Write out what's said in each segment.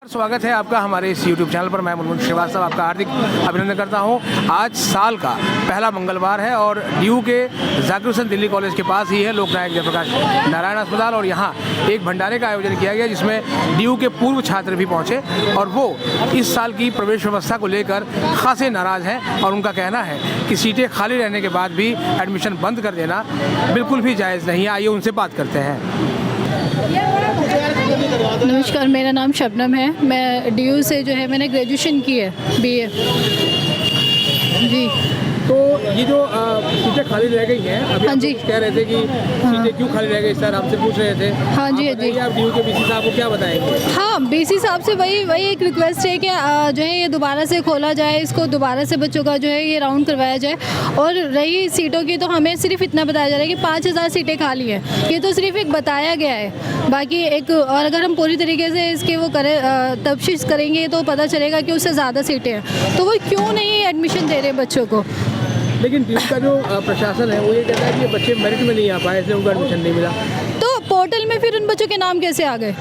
स्वागत है आपका हमारे इस YouTube चैनल पर। मैं मुनमुन श्रीवास्तव आपका हार्दिक अभिनंदन करता हूं। आज साल का पहला मंगलवार है और डीयू के जाकिर हुसैन दिल्ली कॉलेज के पास ही है लोकनायक जयप्रकाश नारायण अस्पताल, और यहाँ एक भंडारे का आयोजन किया गया जिसमें डीयू के पूर्व छात्र भी पहुँचे और वो इस साल की प्रवेश व्यवस्था को लेकर खासे नाराज़ हैं और उनका कहना है कि सीटें खाली रहने के बाद भी एडमिशन बंद कर देना बिल्कुल भी जायज़ नहीं है। आइए उनसे बात करते हैं। नमस्कार, मेरा नाम शबनम है। मैं डीयू से जो है मैंने ग्रेजुएशन की है, बीए। जी, तो ये जो सीटें खाली रह गई हैं, अभी हाँ जी, कह रहे थे कि सीटें क्यों खाली रह गई, सर आपसे पूछ रहे थे। हाँ जी, हाँ जी। आप डीयू के बीसी साहब को क्या बताएंगे? हाँ, बीसी साहब से वही एक रिक्वेस्ट है कि जो है ये दोबारा से खोला जाए, इसको दोबारा से बच्चों का जो है ये राउंड करवाया जाए। और रही सीटों की, तो हमें सिर्फ इतना बताया जा रहा है कि 5000 सीटें खाली हैं। ये तो सिर्फ एक बताया गया है, बाकी एक और अगर हम पूरी तरीके से इसके वो करें तफ्तीश करेंगे तो पता चलेगा कि उससे ज़्यादा सीटें हैं। तो वो क्यों नहीं एडमिशन दे रहे बच्चों को? लेकिन डीयू का जो प्रशासन है वो ये कहता है कि ये बच्चे मेरिट में नहीं आ पाए, इसलिए उनको एडमिशन नहीं मिला। तो पोर्टल में फिर उन बच्चों के नाम कैसे आ गए?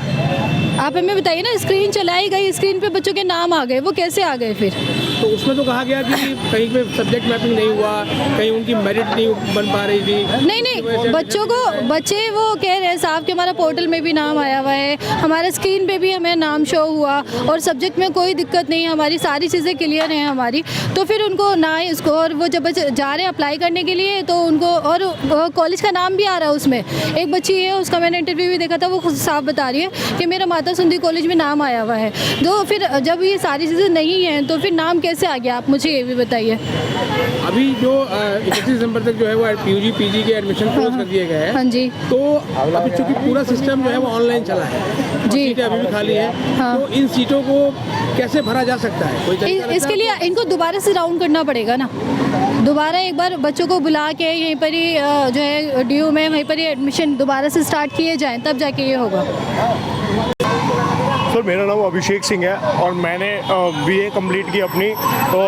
आप हमें बताइए ना। स्क्रीन चलाई गई, स्क्रीन पे बच्चों के नाम आ गए, वो कैसे आ गए फिर? तो उसमें तो कहा गया कि कहीं पे सब्जेक्ट मैपिंग नहीं हुआ, कहीं उनकी मेरिट नहीं बन पा रही थी। नहीं, बच्चे वो कह रहे हैं साहब कि हमारा पोर्टल में भी नाम आया हुआ है, हमारे स्क्रीन पे भी हमें नाम शो हुआ और सब्जेक्ट में कोई दिक्कत नहीं है, हमारी सारी चीज़ें क्लियर हैं हमारी। तो फिर उनको ना इसको, और वो जब जा रहे हैं अप्लाई करने के लिए तो उनको, और कॉलेज का नाम भी आ रहा है उसमें। एक बच्ची है, उसका मैंने इंटरव्यू भी देखा था, वो खुद साफ बता रही है कि मेरा माता सुंदरी कॉलेज में नाम आया हुआ है। तो फिर जब ये सारी चीज़ें नहीं हैं तो फिर नाम कैसे आ गया, आप मुझे ये भी बताइए। अभी जो 31 दिसंबर तक जो है वो यूजी पीजी के एडमिशन क्लोज कर दिए गए हैं। हाँ जी। तो अभी चूंकि पूरा सिस्टम जो है वो ऑनलाइन चला है जी, सीटें अभी भी खाली है। हाँ। तो इन सीटों को कैसे भरा जा सकता है? कोई तरीका लगता इसके लिए इनको दोबारा से राउंड करना पड़ेगा ना। दोबारा एक बार बच्चों को बुला के यहीं पर ही जो है डीयू में वहीं पर ही एडमिशन दोबारा से स्टार्ट किए जाएं, तब जाके ये होगा। सर मेरा नाम अभिषेक सिंह है और मैंने बीए कंप्लीट की अपनी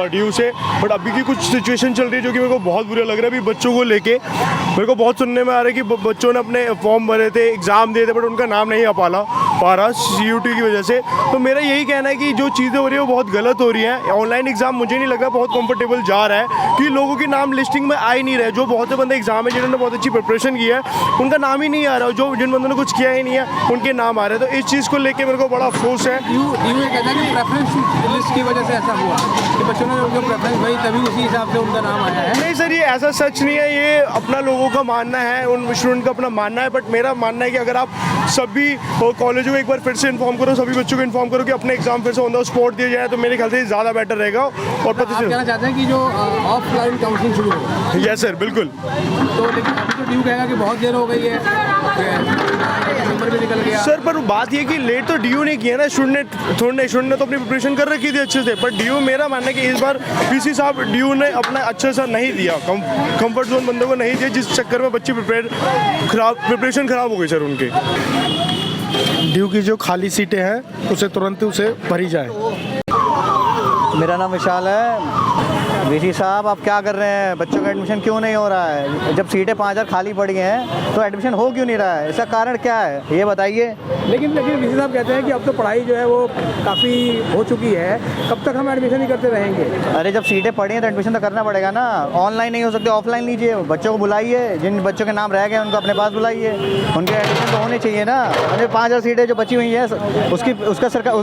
डीयू से। बट अभी की कुछ सिचुएशन चल रही है जो कि मेरे को बहुत बुरा लग रहा है। अभी बच्चों को लेके मेरे को बहुत सुनने में आ रहा है कि बच्चों ने अपने फॉर्म भरे थे, एग्ज़ाम दिए थे, बट उनका नाम नहीं आ पा रहा CUT की वजह से। तो मेरा यही कहना है कि जो चीज़ें हो रही है वो बहुत गलत हो रही है। ऑनलाइन एग्ज़ाम मुझे नहीं लग रहा बहुत कंफर्टेबल जा रहा है कि लोगों के नाम लिस्टिंग में आ ही नहीं रहे। जो बहुत से बंदे एग्ज़ाम है जिन्होंने बहुत अच्छी प्रिपरेशन की है उनका नाम ही नहीं आ रहा, जो जिन बंदों ने कुछ किया ही नहीं है उनके नाम आ रहे हैं। तो इस चीज़ को लेकर मेरे को बड़ा अफसोस है। डीयू ये कहता है कि प्रेफरेंस लिस्ट की वजह से ऐसा हुआ कि बच्चों ने उनको प्रेफरेंस भाई तभी उसी हिसाब से उनका नाम आया है। नहीं सर, ये ऐसा सच नहीं है, ये अपना लोगों का मानना है, उन स्टूडेंट का अपना मानना है। बट मेरा मानना है कि अगर आप सभी कॉलेजों को एक बार फिर से इन्फॉर्म करो, सभी बच्चों को इन्फॉर्म करो कि अपने एग्जाम फिर से ऑन द स्पॉट दिए जाए, तो मेरे ख्याल से ज़्यादा बेटर रहेगा। और पता कहना चाहते हैं कि जो ऑफलाइन काउंसलिंग शुरू हो। यस सर, बिल्कुल। तो लेकिन अभी तो डीयू कहेगा कि बहुत देर हो गई है, नंबर भी निकल गया। सर पर बात ये कि लेट तो डीयू ने किया ना, स्टूडेंट ने तो अपनी प्रिपरेशन कर रखी थी अच्छे से। पर डीयू, मेरा मानना है कि इस बार पीसी साहब डीयू ने अपना अच्छे से नहीं दिया, कंफर्ट जोन बंदों को नहीं दिया, जिस चक्कर में बच्चे प्रिपरेशन खराब हो गई सर उनके। डीयू की जो खाली सीटें हैं उसे तुरंत उसे भरी जाए। मेरा नाम विशाल है। वीसी साहब आप क्या कर रहे हैं? बच्चों का एडमिशन क्यों नहीं हो रहा है? जब सीटें 5000 खाली पड़ी हैं तो एडमिशन हो क्यों नहीं रहा है? इसका कारण क्या है ये बताइए। लेकिन वीसी साहब कहते हैं कि अब तो पढ़ाई जो है वो काफ़ी हो चुकी है, कब तक हम एडमिशन ही करते रहेंगे? अरे जब सीटें पड़ी हैं तो एडमिशन तो करना पड़ेगा ना। ऑनलाइन नहीं हो सकते, ऑफलाइन लीजिए, बच्चों को बुलाइए, जिन बच्चों के नाम रह गए उनको अपने पास बुलाइए, उनके एडमिशन तो होने चाहिए ना। अरे 5000 सीटें जो बची हुई हैं उसका सरकार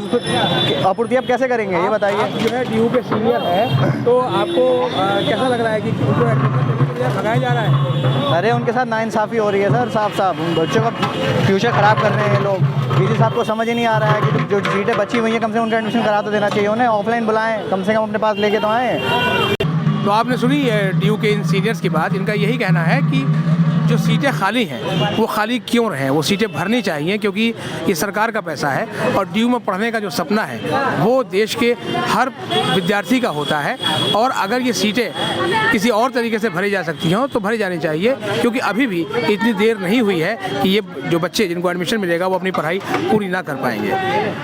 आपूर्ति आप कैसे करेंगे ये बताइए। जो है डीयू के सीनियर है, तो आपको कैसा लग रहा है कि उनको एडमिशन भगाया जा रहा है? अरे उनके साथ नाइंसाफ़ी हो रही है सर, साफ बच्चों का फ्यूचर ख़राब कर रहे हैं ये लोग। वीसी साहब को समझ ही नहीं आ रहा है कि जो सीटें बची हुई हैं कम से कम उनका एडमिशन करा तो देना चाहिए उन्हें। ऑफलाइन बुलाएं, कम से कम अपने पास लेके तो आएँ। तो आपने सुनी है डीयू के इन सीनियर्स की बात। इनका यही कहना है कि जो सीटें खाली हैं वो खाली क्यों रहें, वो सीटें भरनी चाहिए क्योंकि ये सरकार का पैसा है और डीयू में पढ़ने का जो सपना है वो देश के हर विद्यार्थी का होता है। और अगर ये सीटें किसी और तरीके से भरी जा सकती हों तो भरी जानी चाहिए, क्योंकि अभी भी इतनी देर नहीं हुई है कि ये जो बच्चे जिनको एडमिशन मिलेगा वो अपनी पढ़ाई पूरी ना कर पाएंगे।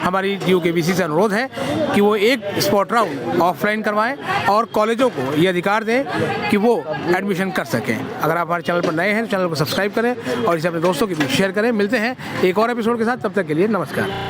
हमारी डीयू के वीसी से अनुरोध है कि वो एक स्पॉट राउंड ऑफलाइन करवाएं और कॉलेजों को ये अधिकार दें कि वो एडमिशन कर सकें। अगर आप हमारे चैनल पर नए हैं तो चैनल को सब्सक्राइब करें और इसे अपने दोस्तों के बीच शेयर करें। मिलते हैं एक और एपिसोड के साथ, तब तक के लिए नमस्कार।